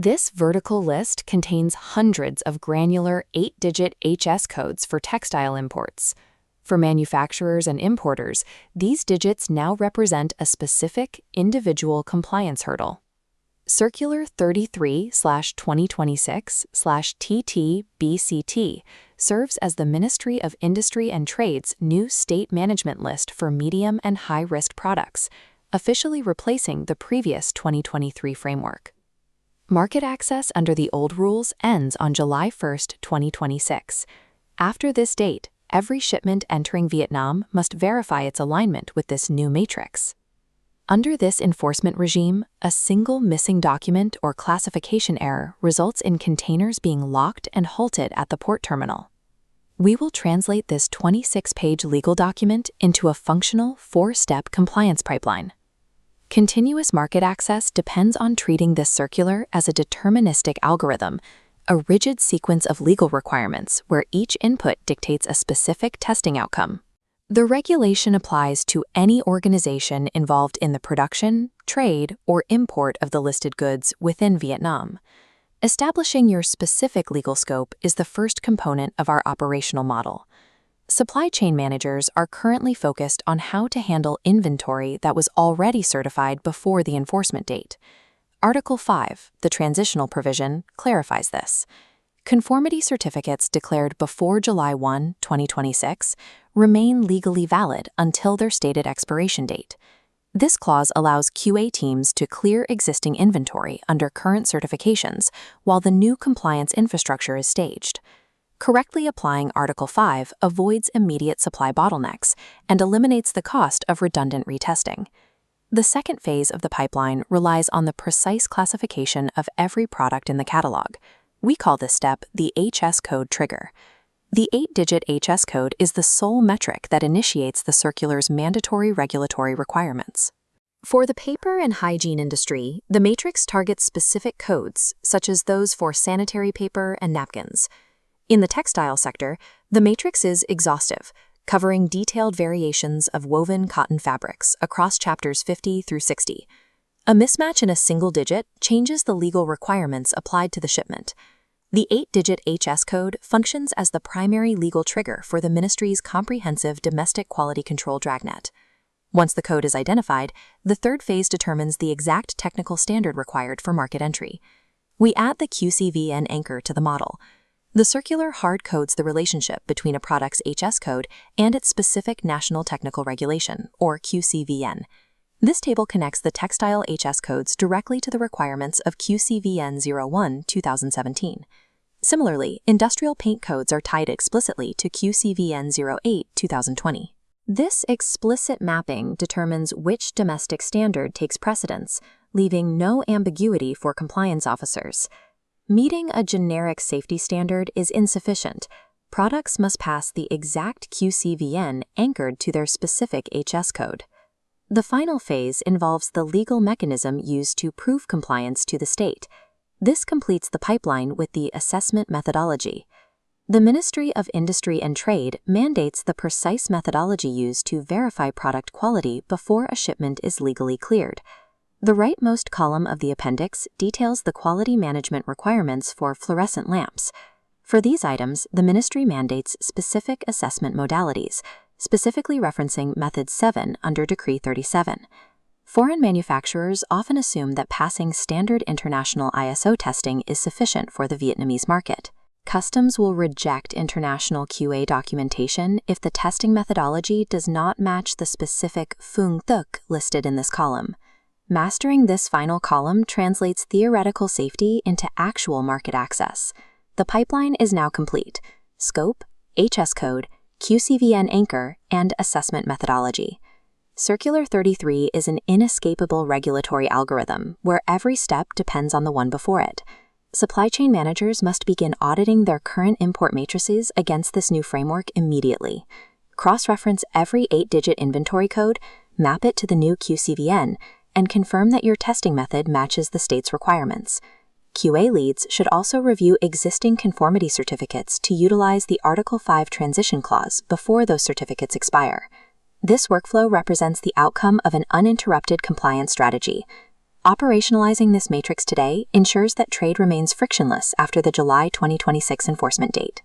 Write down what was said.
This vertical list contains hundreds of granular 8-digit HS codes for textile imports. For manufacturers and importers, these digits now represent a specific individual compliance hurdle. Circular 33/2026/TT-BCT serves as the Ministry of Industry and Trade's new state management list for medium and high-risk products, officially replacing the previous 2023 framework. Market access under the old rules ends on July 1, 2026. After this date, every shipment entering Vietnam must verify its alignment with this new matrix. Under this enforcement regime, a single missing document or classification error results in containers being locked and halted at the port terminal. We will translate this 26-page legal document into a functional 4-step compliance pipeline. Continuous market access depends on treating this circular as a deterministic algorithm, a rigid sequence of legal requirements where each input dictates a specific testing outcome. The regulation applies to any organization involved in the production, trade, or import of the listed goods within Vietnam. Establishing your specific legal scope is the first component of our operational model. Supply chain managers are currently focused on how to handle inventory that was already certified before the enforcement date. Article 5, the transitional provision, clarifies this. Conformity certificates declared before July 1, 2026, remain legally valid until their stated expiration date. This clause allows QA teams to clear existing inventory under current certifications while the new compliance infrastructure is staged. Correctly applying Article 5 avoids immediate supply bottlenecks and eliminates the cost of redundant retesting. The second phase of the pipeline relies on the precise classification of every product in the catalog. We call this step the HS code trigger. The 8-digit HS code is the sole metric that initiates the circular's mandatory regulatory requirements. For the paper and hygiene industry, the matrix targets specific codes, such as those for sanitary paper and napkins. In the textile sector, the matrix is exhaustive, covering detailed variations of woven cotton fabrics across chapters 50 through 60. A mismatch in a single digit changes the legal requirements applied to the shipment. The 8-digit HS code functions as the primary legal trigger for the ministry's comprehensive domestic quality control dragnet. Once the code is identified, the third phase determines the exact technical standard required for market entry. We add the QCVN anchor to the model. The circular hard codes the relationship between a product's HS code and its specific National Technical Regulation, or QCVN. This table connects the textile HS codes directly to the requirements of QCVN 01-2017. Similarly, industrial paint codes are tied explicitly to QCVN 08-2020. This explicit mapping determines which domestic standard takes precedence, leaving no ambiguity for compliance officers. Meeting a generic safety standard is insufficient. Products must pass the exact QCVN anchored to their specific HS code. The final phase involves the legal mechanism used to prove compliance to the state. This completes the pipeline with the assessment methodology. The Ministry of Industry and Trade mandates the precise methodology used to verify product quality before a shipment is legally cleared. The rightmost column of the appendix details the quality management requirements for fluorescent lamps. For these items, the ministry mandates specific assessment modalities, specifically referencing Method 7 under Decree 37. Foreign manufacturers often assume that passing standard international ISO testing is sufficient for the Vietnamese market. Customs will reject international QA documentation if the testing methodology does not match the specific Phung Thuc listed in this column. Mastering this final column translates theoretical safety into actual market access. The pipeline is now complete: scope, HS code, QCVN anchor, and assessment methodology. Circular 33 is an inescapable regulatory algorithm where every step depends on the one before it. Supply chain managers must begin auditing their current import matrices against this new framework immediately. Cross-reference every 8-digit inventory code, map it to the new QCVN, and confirm that your testing method matches the state's requirements. QA leads should also review existing conformity certificates to utilize the Article 5 transition clause before those certificates expire. This workflow represents the outcome of an uninterrupted compliance strategy. Operationalizing this matrix today ensures that trade remains frictionless after the July 2026 enforcement date.